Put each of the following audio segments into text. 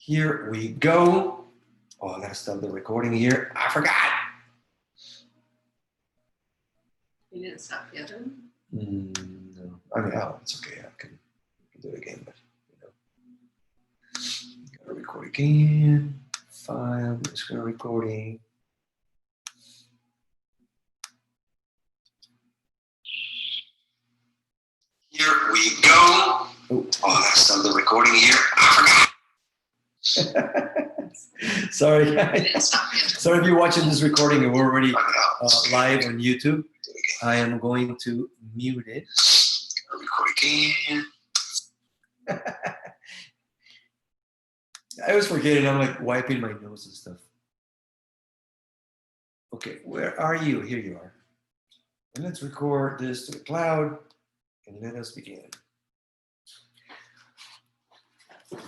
Here we go. Oh, I gotta stop the recording here. I forgot. You didn't stop yet. No, I mean, it's okay. I can do it again, but gotta record again. File. Just gonna recording. Here we go. Oh, I gotta stop the recording here. I forgot. Sorry, guys. Sorry if you're watching this recording and we're already live on YouTube. I am going to mute it. Record again. I always forget it. I'm like wiping my nose and stuff. Okay, where are you? Here you are. And let's record this to the cloud and let us begin.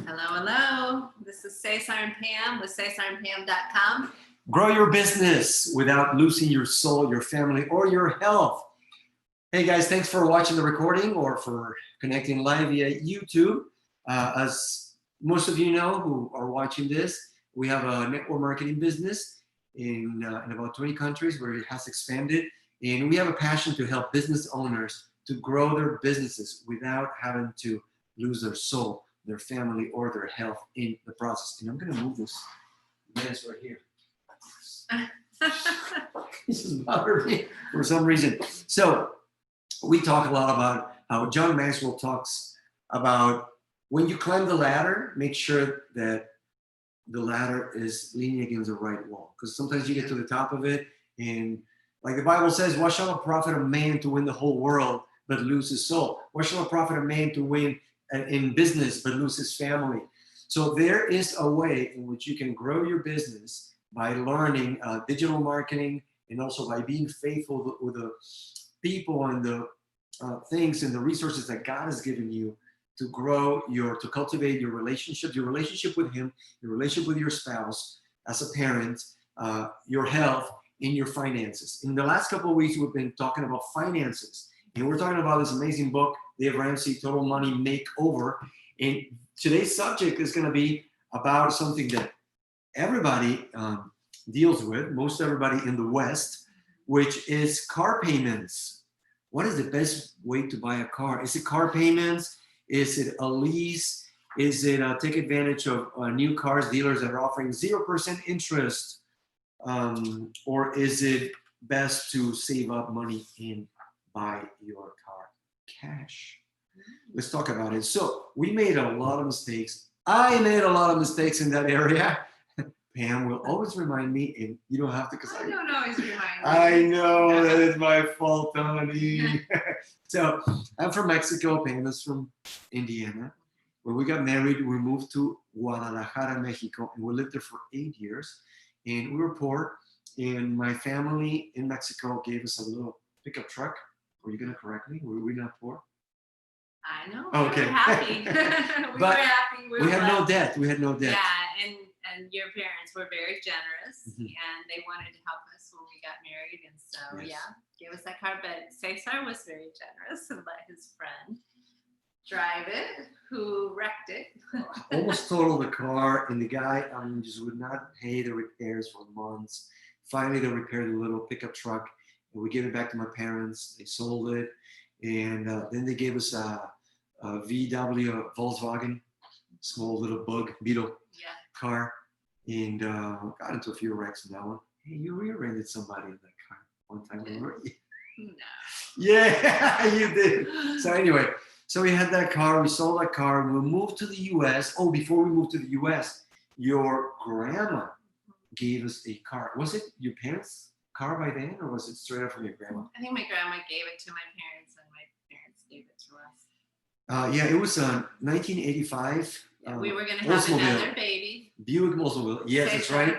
Hello, hello. This is Cesar and Pam with CesarandPam.com. Grow your business without losing your soul, your family, or your health. Hey guys, thanks for watching the recording or for connecting live via YouTube. As most of you know who are watching this, we have a network marketing business in about 20 countries where it has expanded. And we have a passion to help business owners to grow their businesses without having to lose their soul, their family, or their health in the process. And I'm going to move this mess right here. This is bothering me for some reason. So we talk a lot about how John Maxwell talks about when you climb the ladder, make sure that the ladder is leaning against the right wall. Because sometimes you get to the top of it and like the Bible says, what shall it profit a man to win the whole world but lose his soul? What shall it profit a man to win in business but lose his family? So there is a way in which you can grow your business by learning digital marketing and also by being faithful with the people and the things and the resources that God has given you to grow to cultivate your relationship with Him, your relationship with your spouse as a parent, your health, and your finances. In the last couple of weeks, we've been talking about finances, and we're talking about this amazing book, Dave Ramsey, Total Money Makeover. And today's subject is going to be about something that everybody deals with, most everybody in the West, which is car payments. What is the best way to buy a car? Is it car payments? Is it a lease? Is it take advantage of new cars dealers that are offering 0% interest? Or is it best to save up money and buy your car cash? Let's talk about it. So we made a lot of mistakes. I made a lot of mistakes in that area. Pam will always remind me, and you don't have to because I don't always remind me. I know that is my fault, honey. So I'm from Mexico. Pam is from Indiana. When we got married, we moved to Guadalajara, Mexico, and we lived there for 8 years. And we were poor, and my family in Mexico gave us a little pickup truck. Were you going to correct me? Were we not poor? I know. Okay. We were happy. we were happy. We had no debt. We had no debt. Yeah, and your parents were very generous, and they wanted to help us when we got married. And so, yeah, gave us that car. But Cesar was very generous and let his friend drive it, who wrecked it. Almost totaled the car, and the guy just would not pay the repairs for months. Finally, they repaired the little pickup truck, and we gave it back to my parents. They sold it, and then they gave us a VW Volkswagen, small little bug beetle car, and got into a few wrecks in that one. Hey, you rear-ended somebody in that car one time, remember? No. Yeah, you did. So anyway. So we had that car, we sold that car, we moved to the US. Oh, before we moved to the US, your grandma gave us a car. Was it your parents' car by then, or was it straight up from your grandma? I think my grandma gave it to my parents, and my parents gave it to us. Yeah, it was 1985. We were going to have another baby. Buick Oldsmobile. Yes, that's right.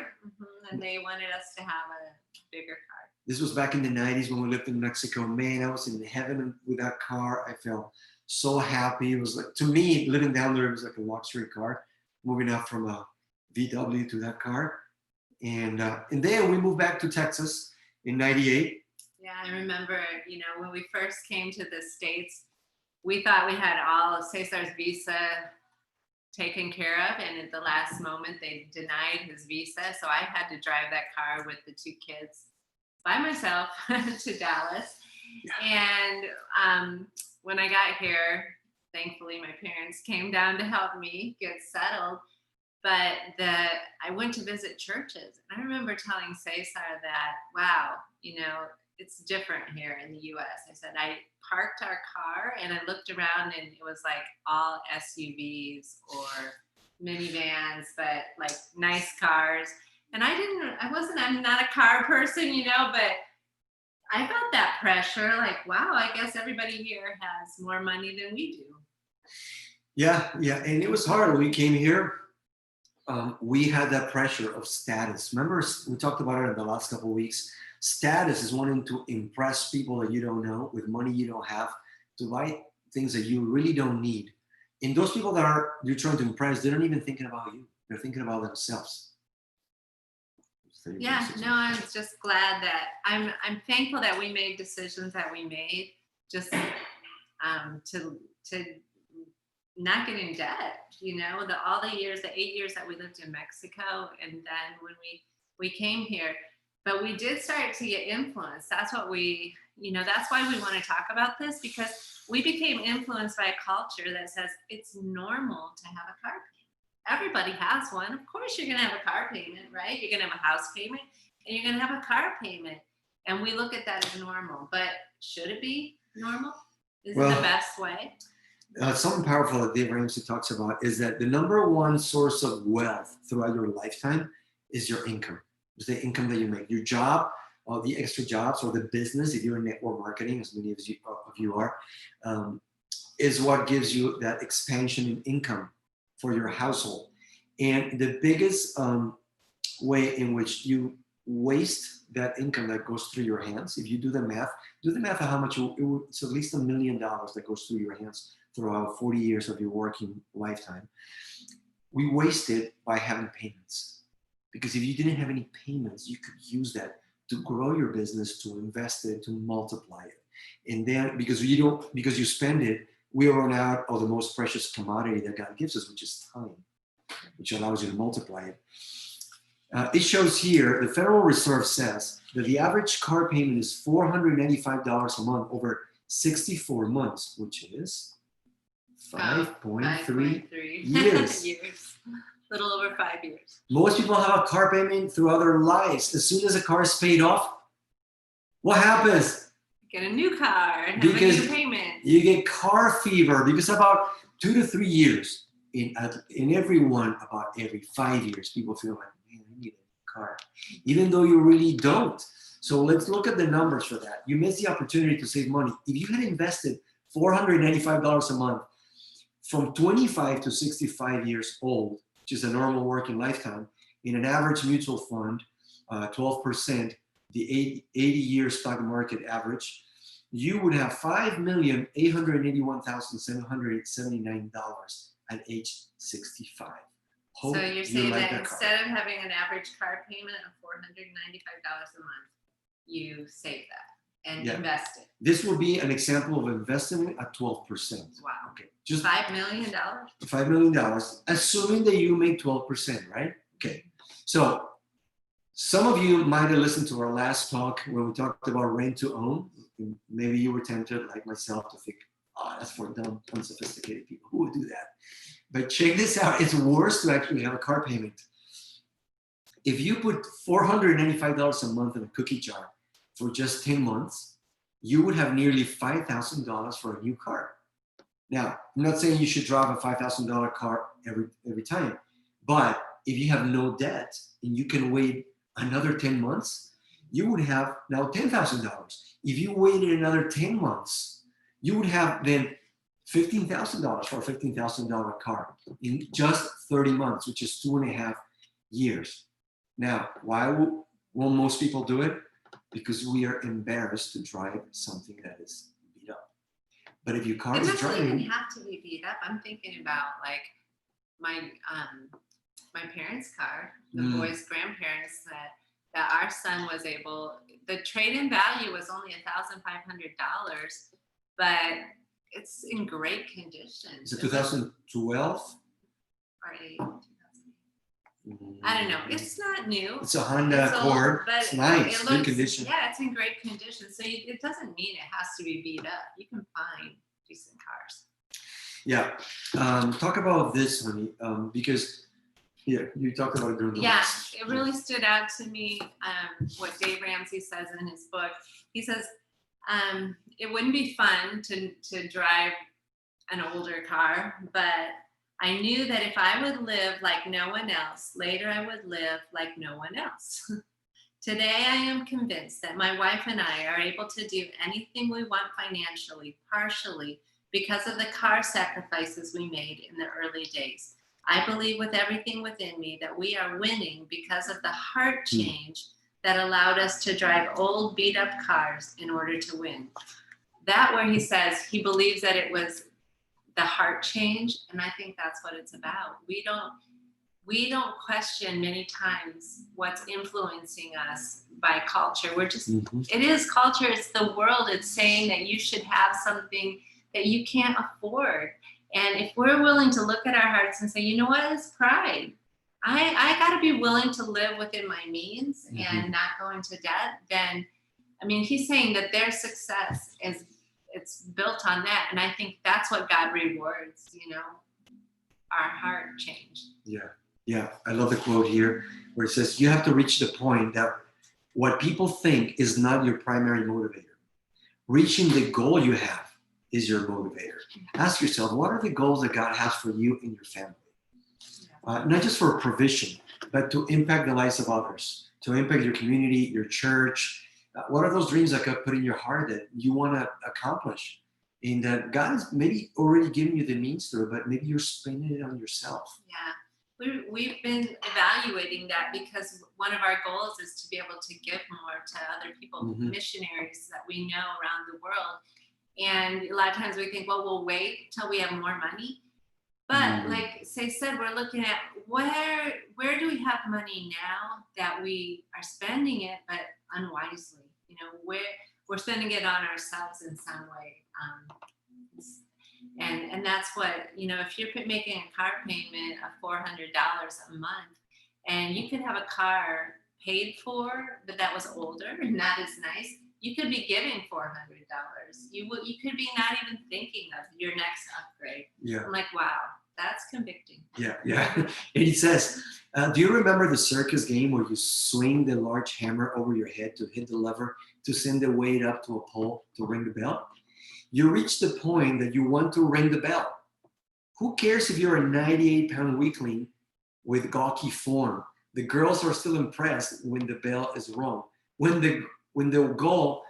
And they wanted us to have a bigger car. This was back in the 90s when we lived in Mexico. Man, I was in heaven with that car. I felt so happy. It was like, to me, living down there, it was like a luxury car, moving up from a VW to that car. And then we moved back to Texas in 98. Yeah, I remember, when we first came to the States, we thought we had all of Cesar's visa taken care of, and at the last moment they denied his visa, so I had to drive that car with the 2 kids by myself to Dallas. And when I got here, thankfully my parents came down to help me get settled. But I went to visit churches, and I remember telling Cesar that, wow, it's different here in the US. I said, I parked our car and I looked around, and it was like all SUVs or minivans, but like nice cars. And I'm not a car person, but I felt that pressure, like, wow, I guess everybody here has more money than we do. Yeah, and it was hard when we came here. We had that pressure of status. Remember, we talked about it in the last couple of weeks. Status is wanting to impress people that you don't know with money you don't have, to buy things that you really don't need. And those people that you're trying to impress, they're not even thinking about you. They're thinking about themselves. Yeah, no, I'm just glad that I'm thankful that we made decisions that we made, just to not get in debt. All the 8 years that we lived in Mexico, and then when we came here, but we did start to get influenced. That's what that's why we want to talk about this, because we became influenced by a culture that says it's normal to have a car payment. Everybody has one. Of course you're going to have a car payment, right? You're going to have a house payment and you're going to have a car payment. And we look at that as normal, but should it be normal? Is it the best way? Something powerful that Dave Ramsey talks about is that the number one source of wealth throughout your lifetime is your income. It's the income that you make. Your job, or the extra jobs, or the business, if you're in network marketing, as many of you are, is what gives you that expansion in income for your household. And the biggest way in which you waste that income that goes through your hands, if you do the math of how much it's at least $1 million that goes through your hands throughout 40 years of your working lifetime. We waste it by having payments. Because if you didn't have any payments, you could use that to grow your business, to invest it, to multiply it. And then because you spend it, we run out of the most precious commodity that God gives us, which is time, which allows you to multiply it. It shows here, the Federal Reserve says that the average car payment is $495 a month over 64 months, which is 5.3 years. Little over 5 years. Most people have a car payment throughout their lives. As soon as a car is paid off, what happens? Get a new car and have a new payment. You get car fever, because about 2 to 3 years in everyone, about every 5 years, people feel like, man, I need a car, even though you really don't. So let's look at the numbers for that. You missed the opportunity to save money. If you had invested $495 a month from 25 to 65 years old, which is a normal working lifetime, in an average mutual fund, 12%, the 80-year stock market average, you would have $5,881,779 at age 65. So you're saying that instead of having an average car payment of $495 a month, you save that and invest it. This will be an example of investing at 12%. Wow. Okay. Just $5 million? $5 million, assuming that you make 12%, right? Okay. So some of you might have listened to our last talk when we talked about rent to own. Maybe you were tempted, like myself, to think, oh, that's for dumb, unsophisticated people. Who would do that? But check this out. It's worse to actually have a car payment. If you put $495 a month in a cookie jar for just 10 months, you would have nearly $5,000 for a new car. Now, I'm not saying you should drive a $5,000 car every time, but if you have no debt and you can wait another 10 months, you would have now $10,000. If you waited another 10 months, you would have then $15,000 for a $15,000 car in just 30 months, which is 2.5 years. Now, why won't most people do it? Because we are embarrassed to drive something that is beat up. But if your car is driving, it doesn't even have to be beat up. I'm thinking about like my parents' car, the boys' grandparents, that our son was able. The trade-in value was only $1,500, but it's in great condition. Is it 2012? or 8. 2008. I don't know. It's not new. It's a Honda Accord. It's nice. It Good looks, condition. yeah, it's in great condition. So it doesn't mean it has to be beat up. You can find decent cars. Yeah. Talk about this, honey, because you talked about it during the list. It really stood out to me what Dave Ramsey says in his book. He says it wouldn't be fun to drive an older car, but I knew that if I would live like no one else, later I would live like no one else. Today, I am convinced that my wife and I are able to do anything we want financially, partially, because of the car sacrifices we made in the early days. I believe with everything within me that we are winning because of the heart change that allowed us to drive old, beat-up cars in order to win. That where he says he believes that it was the heart change, and I think that's what it's about. We don't question many times what's influencing us by culture. We're just it is culture, it's the world. It's saying that you should have something that you can't afford. And if we're willing to look at our hearts and say, you know what, it's pride. I got to be willing to live within my means and not go into debt. Then, I mean, he's saying that their success it's built on that. And I think that's what God rewards, our heart change. Yeah. I love the quote here where it says, you have to reach the point that what people think is not your primary motivator. Reaching the goal you have is your motivator. Ask yourself, what are the goals that God has for you and your family? Not just for provision, but to impact the lives of others, to impact your community, your church. What are those dreams that God put in your heart that you want to accomplish? And that God has maybe already given you the means to it, but maybe you're spending it on yourself. Yeah, we've been evaluating that because one of our goals is to be able to give more to other people, missionaries that we know around the world. And a lot of times we think, well, we'll wait till we have more money. But like Cesar said, we're looking at where do we have money now that we are spending it, but unwisely? Where we're spending it on ourselves in some way. And that's what, if you're making a car payment of $400 a month, and you could have a car paid for, but that was older and not as nice, you could be giving $400. You could be not even thinking of your next upgrade. Yeah. I'm like, wow, that's convicting. Yeah. And he says, do you remember the circus game where you swing the large hammer over your head to hit the lever to send the weight up to a pole to ring the bell? You reach the point that you want to ring the bell. Who cares if you're a 98-pound weakling with gawky form? The girls are still impressed when the bell is rung. When the goal,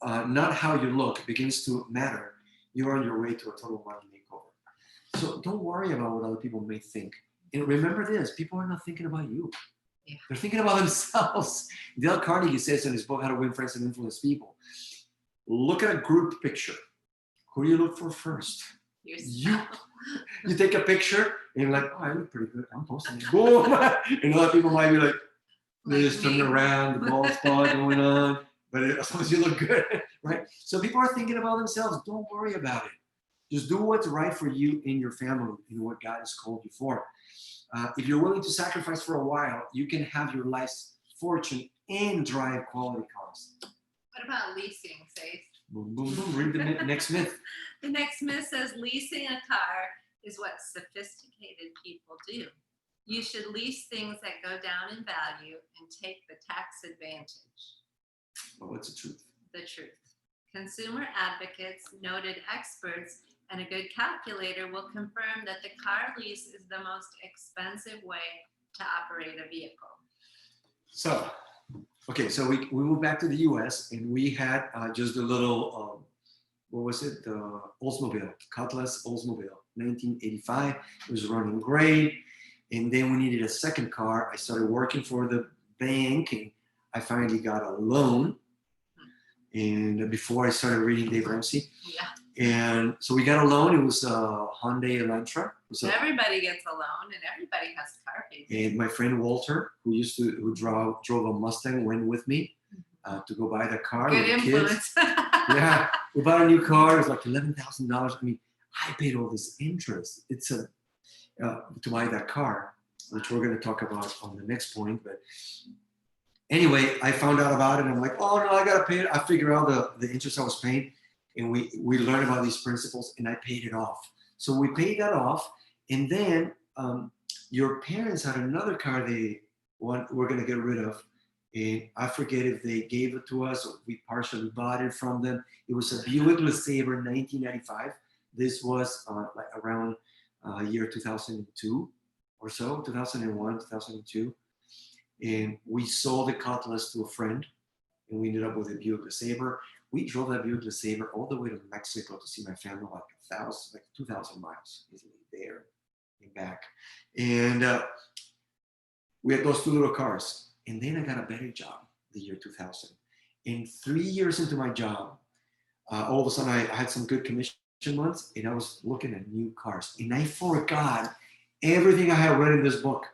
not how you look, begins to matter, you're on your way to a total body makeover. So don't worry about what other people may think. And remember this, people are not thinking about you. Yeah. They're thinking about themselves. Dale Carnegie says in his book, How to Win Friends and Influence People, look at a group picture. Who do you look for first? You take a picture and you're like, oh, I look pretty good. I'm posting it. Boom. And other people might be like, they're just turning around, the bald spot going on, but as long as you look good, right? So people are thinking about themselves. Don't worry about it. Just do what's right for you and your family and what God has called you for. If you're willing to sacrifice for a while, you can have your life's fortune and drive quality cars. What about leasing, Faith? Boom, boom, boom. Read the next myth. The next myth says leasing a car is what sophisticated people do. You should lease things that go down in value and take the tax advantage. Well, what's the truth? The truth. Consumer advocates, noted experts, and a good calculator will confirm that the car lease is the most expensive way to operate a vehicle. So we moved back to the U.S. and we had just a little, the Oldsmobile, Cutlass Oldsmobile, 1985. It was running great. And then we needed a second car. I started working for the bank and I finally got a loan. And before I started reading Dave Ramsey. Yeah. And so we got a loan. It was a Hyundai Elantra. Everybody gets a loan and everybody has a car payment. And my friend Walter, who drove a Mustang, went with me to go buy the car. Good influence. Yeah. We bought a new car. It was like $11,000. I mean, I paid all this interest. to buy that car, which we're going to talk about on the next point. But anyway, I found out about it. And I'm like, oh no, I got to pay it. I figured out the interest I was paying, and we learned about these principles, and I paid it off. So we paid that off, and then your parents had another car they were going to get rid of. And I forget if they gave it to us or we partially bought it from them. It was a Buick LeSabre 1995. This was like around year 2002 or so, 2001, 2002. And we sold the Cutlass to a friend, and we ended up with a Buick LeSabre. We drove that Buick LeSabre all the way to Mexico to see my family, like 2,000 miles easily there and back. And we had those two little cars. And then I got a better job the year 2000. And 3 years into my job, all of a sudden I had some good commission months, and I was looking at new cars. And I forgot everything I had read in this book.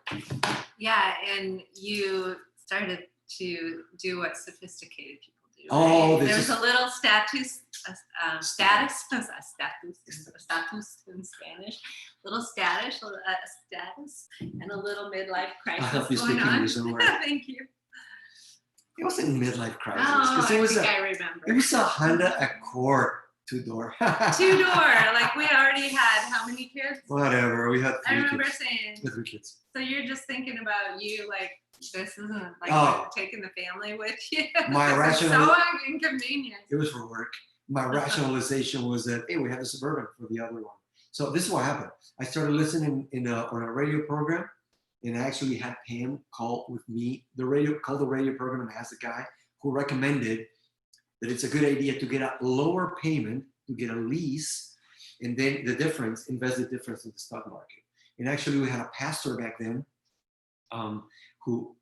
Yeah, and you started to do what sophisticated people do. Oh, right? There's a little status in Spanish, little status, and a little midlife crisis. I'll help you going speak on. English, don't worry. Thank you. It wasn't midlife crisis. Oh, It was I remember. It was a Honda Accord 2-door. 2-door. Like we already had how many kids? Whatever. We had I 3 remember kids. saying. We had 3 kids. So you're just thinking about you, like this isn't like Oh. taking the family with you. My This is rational- so inconvenient. It was for work. My rationalization was that, hey, we have a Suburban for the other one. So this is what happened. I started listening on a radio program, and I actually had Pam call with me, call the radio program and ask the guy who recommended that it's a good idea to get a lower payment, to get a lease, and then invest the difference in the stock market. And actually we had a pastor back then who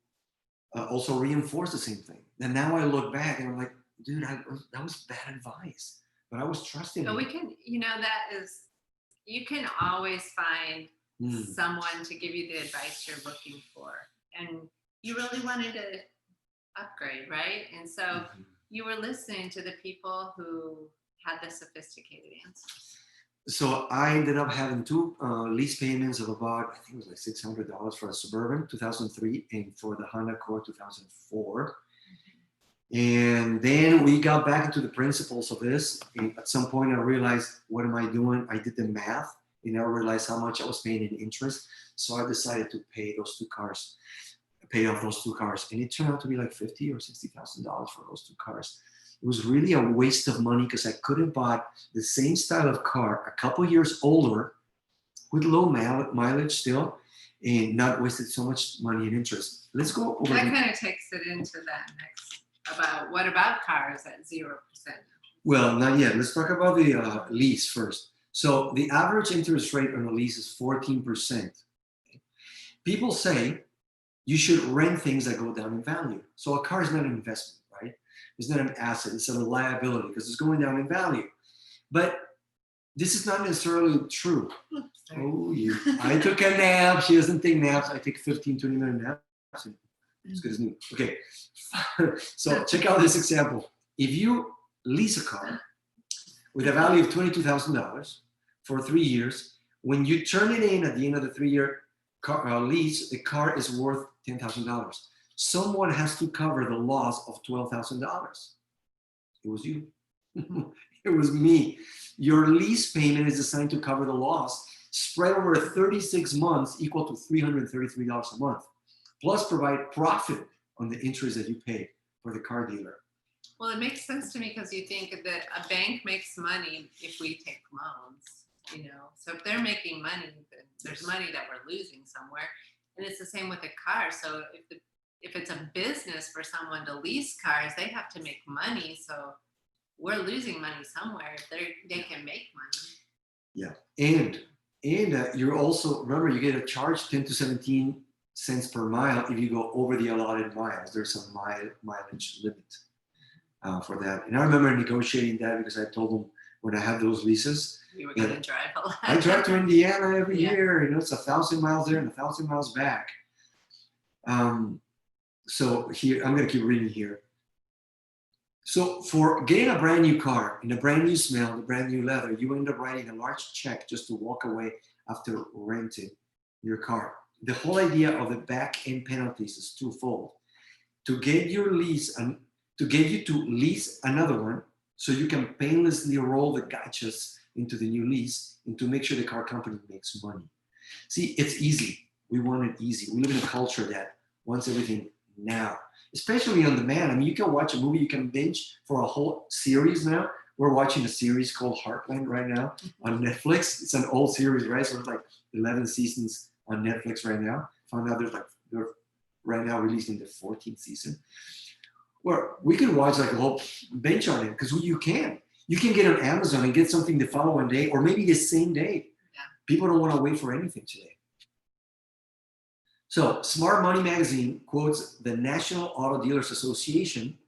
also reinforced the same thing. And now I look back and I'm like, dude, that was bad advice, but I was trusting But him. we can, you can always find someone to give you the advice you're looking for. And you really wanted to upgrade, right? And so you were listening to the people who had the sophisticated answers. So I ended up having 2 lease payments of about, I think it was like $600 for a Suburban 2003 and for the Honda Accord 2004. And then we got back into the principles of this. And at some point I realized, what am I doing? I did the math and I realized how much I was paying in interest. So I decided to pay off those 2 cars. And it turned out to be like $50,000 or $60,000 for those 2 cars. It was really a waste of money because I could have bought the same style of car a couple years older with low mileage still and not wasted so much money in interest. Let's go over. That kind of takes it into that next about what about cars at 0%? Well, not yet. Let's talk about the lease first. So the average interest rate on a lease is 14%. People say you should rent things that go down in value. So a car is not an investment, right? It's not an asset. It's a liability because it's going down in value. But this is not necessarily true. Oh, I took a nap. She doesn't take naps. I take 15, 20-minute naps. It's good as new. Okay. So check out this example. If you lease a car with a value of $22,000 for 3 years, when you turn it in at the end of the 3-year lease, the car is worth $10,000. Someone has to cover the loss of $12,000. It was you. It was me. Your lease payment is assigned to cover the loss, spread over 36 months, equal to $333 a month, plus provide profit on the interest that you pay for the car dealer. Well, it makes sense to me because you think that a bank makes money if we take loans, So if they're making money, then there's money that we're losing somewhere. And it's the same with a car. So if it's a business for someone to lease cars, they have to make money. So we're losing money somewhere. If they can make money. Yeah, and you're also, remember, you get a charge 10 to 17 cents per mile if you go over the allotted miles. There's a mileage limit for that. And I remember negotiating that because I told them when I had those leases, you were going to drive a lot. I drive to Indiana every year. It's 1,000 miles there and 1,000 miles back. So here, I'm going to keep reading here. So for getting a brand new car in a brand new smell, a brand new leather, you end up writing a large check just to walk away after renting. your car. The whole idea of the back end penalties is twofold: to get your lease and to get you to lease another one, so you can painlessly roll the gotchas into the new lease, and to make sure the car company makes money. See, it's easy. We want it easy. We live in a culture that wants everything now, especially on demand. I mean, you can watch a movie, you can binge for a whole series now. We're watching a series called Heartland right now on Netflix. It's an old series, right? So it's like 11 seasons on Netflix right now. Found out they're right now releasing the 14th season. Where we can watch like a whole binge on it, because you can. You can get on Amazon and get something the following day, or maybe the same day. Yeah. People don't want to wait for anything today. So Smart Money Magazine quotes the National Auto Dealers Association,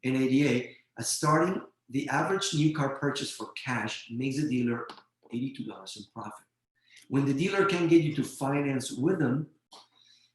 NADA, as starting the average new car purchase for cash makes the dealer $82 in profit. When the dealer can get you to finance with them,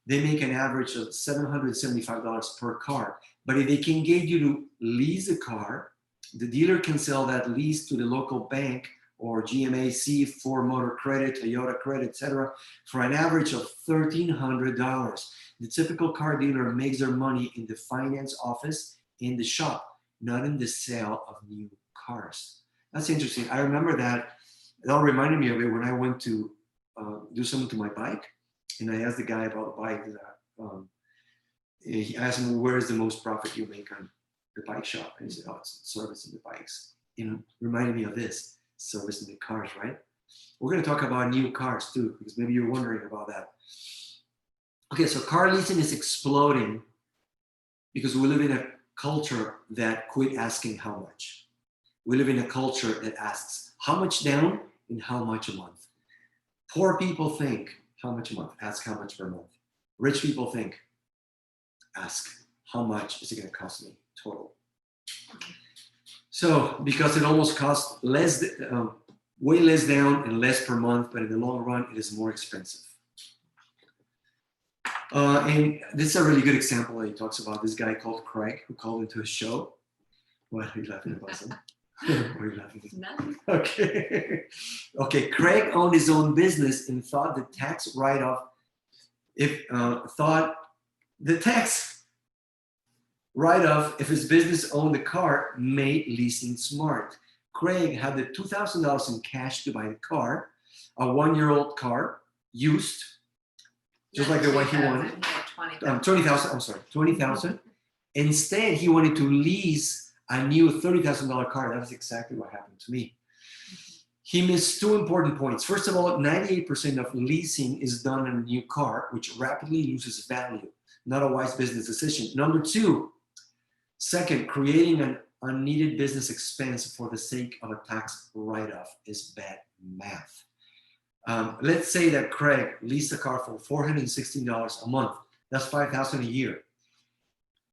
they make an average of $775 per car. But if they can get you to lease a car, the dealer can sell that lease to the local bank or GMAC, Ford Motor Credit, Toyota Credit, etc., for an average of $1,300. The typical car dealer makes their money in the finance office, in the shop, not in the sale of new cars. That's interesting. I remember that. That reminded me of it when I went to do something to my bike, and I asked the guy about the bike. He asked me, where is the most profit you make on the bike shop? And he said, oh, it's servicing the bikes. Reminded me of this. Servicing the cars, right? We're going to talk about new cars too, because maybe you're wondering about that. Okay, so car leasing is exploding because we live in a culture that quit asking how much. We live in a culture that asks how much down and how much a month. Poor people think how much a month, ask how much per month. Rich people think, ask how much is it going to cost me total. So, because it almost costs less, way less down and less per month, but in the long run, it is more expensive. And this is a really good example that he talks about. This guy called Craig, who called into his show. What are you laughing about? Something? What are you laughing at? Nothing. Okay. Okay. Craig owned his own business and thought the tax write-off, if his business owned the car, made leasing smart. Craig had the $2,000 in cash to buy the car, a 1-year-old car, used, just like the one he wanted. 20,000. I'm sorry, 20,000. Instead, he wanted to lease a new $30,000 car. That was exactly what happened to me. He missed two important points. First of all, 98% of leasing is done on a new car, which rapidly loses value. Not a wise business decision. Number two, second, creating an unneeded business expense for the sake of a tax write-off is bad math. Let's say that Craig leased a car for $416 a month. That's $5,000 a year.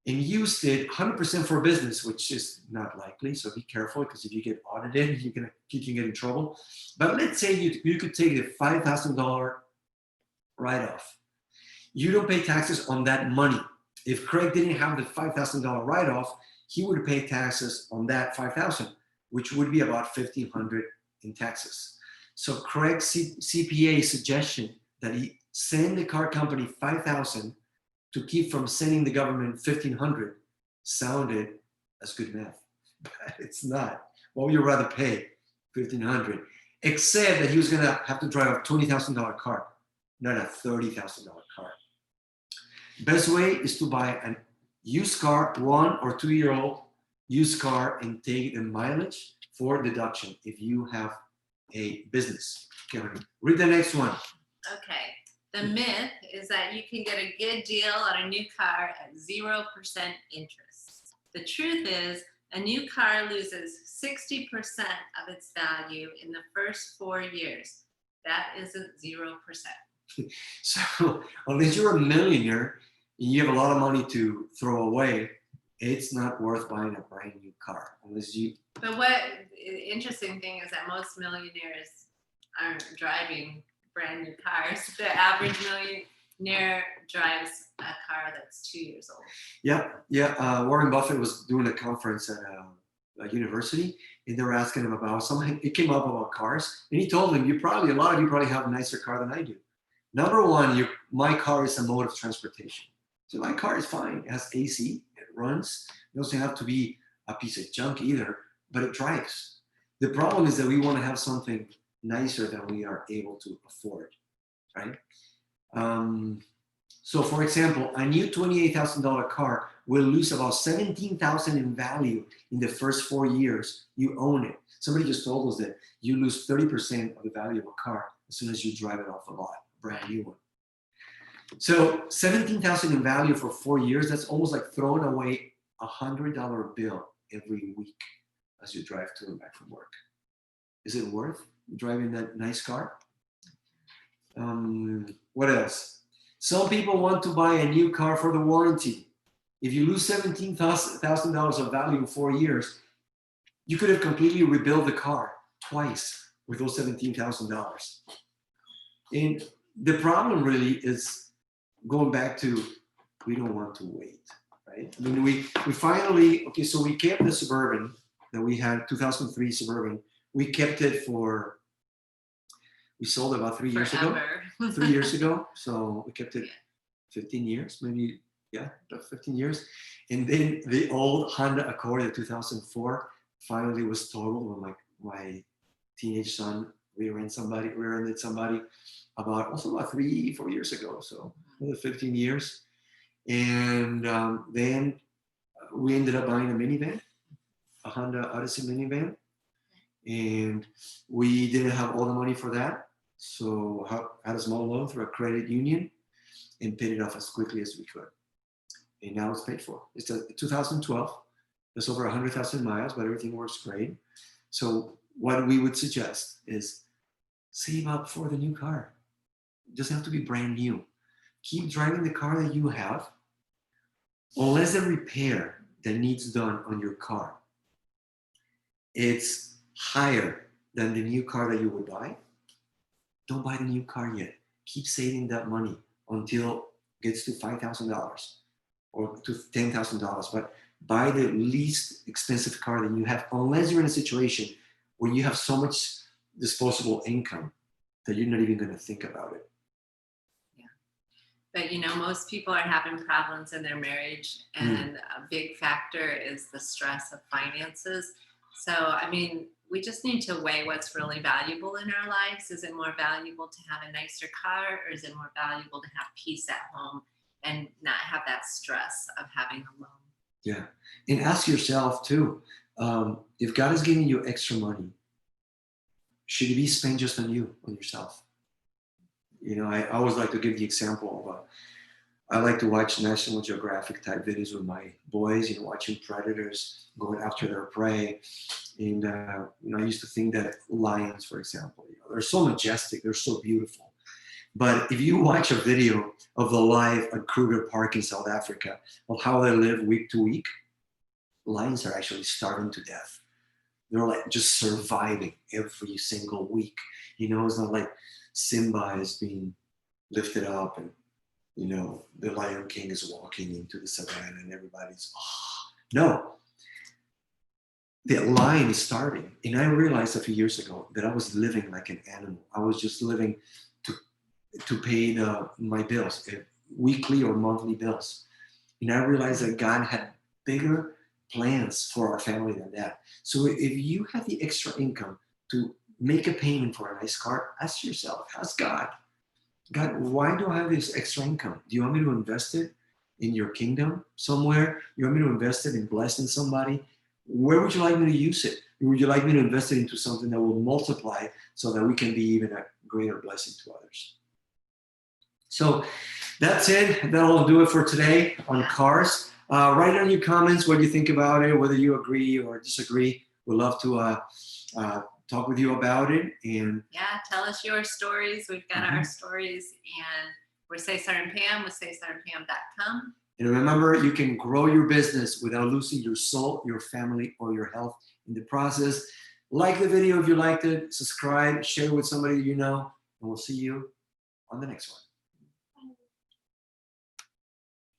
And used it 100% for business, which is not likely. So be careful, because if you get audited, you can get in trouble. But let's say you could take the $5,000 write-off. You don't pay taxes on that money. If Craig didn't have the $5,000 write-off, he would pay taxes on that $5,000, which would be about $1,500 in taxes. So Craig's CPA suggestion that he send the car company $5,000 to keep from sending the government $1,500 sounded as good math, but it's not. What would you rather pay? $1,500, except that he was gonna have to drive a $20,000 car, not a $30,000 car. Best way is to buy a used car, 1 or 2-year-old used car, and take the mileage for deduction if you have a business. Okay, read the next one. Okay. The myth is that you can get a good deal on a new car at 0% interest. The truth is, a new car loses 60% of its value in the first 4 years. That isn't 0%. So unless you're a millionaire and you have a lot of money to throw away, it's not worth buying a brand new car unless you. But what interesting thing is that most millionaires aren't driving brand new cars. The average millionaire drives a car that's 2 years old. Yeah. Warren Buffett was doing a conference at a university, and they were asking him about something. It came up about cars, and he told them, a lot of you probably have a nicer car than I do. Number one, my car is a mode of transportation. So my car is fine. It has AC, it runs. It doesn't have to be a piece of junk either, but it drives. The problem is that we want to have something nicer than we are able to afford, right? So for example, a new $28,000 car will lose about $17,000 in value in the first 4 years you own it. Somebody just told us that you lose 30% of the value of a car as soon as you drive it off the lot, brand new one. So $17,000 in value for 4 years, that's almost like throwing away a $100 bill every week as you drive to and back from work. Is it worth driving that nice car? What else? Some people want to buy a new car for the warranty. If you lose $17,000 of value in 4 years, you could have completely rebuilt the car twice with those $17,000. And the problem really is going back to, we don't want to wait, right? I mean, we finally, okay, so we kept the Suburban that we had, 2003 Suburban. We kept it for, we sold it about 3 years ago. 3 years ago. So we kept it 15 years, maybe, yeah, about 15 years. And then the old Honda Accord, the 2004, finally was totaled when my teenage son rear-ended somebody about 3-4 years ago. So another 15 years. And then we ended up buying a minivan, a Honda Odyssey minivan. And we didn't have all the money for that. So I had a small loan through a credit union and paid it off as quickly as we could. And now it's paid for. It's a 2012. It's over 100,000 miles, but everything works great. So what we would suggest is save up for the new car. It doesn't have to be brand new. Keep driving the car that you have, unless the repair that needs done on your car, it's higher than the new car that you would buy. Don't buy the new car yet. Keep saving that money until it gets to $5,000 or to $10,000. But buy the least expensive car that you have, unless you're in a situation where you have so much disposable income that you're not even going to think about it. Yeah. But most people are having problems in their marriage, and a big factor is the stress of finances. So, I mean, we just need to weigh what's really valuable in our lives. Is it more valuable to have a nicer car, or is it more valuable to have peace at home and not have that stress of having a loan? Yeah. And ask yourself too, if God is giving you extra money, should it be spent just on you, on yourself? I always like to give the example of, I like to watch National Geographic type videos with my boys, watching predators going after their prey. And, I used to think that lions, for example, they're so majestic, they're so beautiful. But if you watch a video of the life at Kruger Park in South Africa, of how they live week to week, lions are actually starving to death. They're like just surviving every single week. It's not like Simba is being lifted up and, the Lion King is walking into the savannah and everybody's, no. The lion is starving. And I realized a few years ago that I was living like an animal. I was just living to pay my bills, weekly or monthly bills. And I realized that God had bigger plans for our family than that. So if you have the extra income to make a payment for a nice car, ask yourself, ask God, why do I have this extra income? Do you want me to invest it in your kingdom somewhere? You want me to invest it in blessing somebody? Where would you like me to use it? Would you like me to invest it into something that will multiply so that we can be even a greater blessing to others? So that's it. That'll do it for today on cars. Write down your comments, what you think about it, whether you agree or disagree. We'd love to talk with you about it. And tell us your stories. We've got our stories, and we're Cesar and Pam with CesarandPam.com. And remember, you can grow your business without losing your soul, your family, or your health in the process. Like the video if you liked it, subscribe, share with somebody you know, and we'll see you on the next one.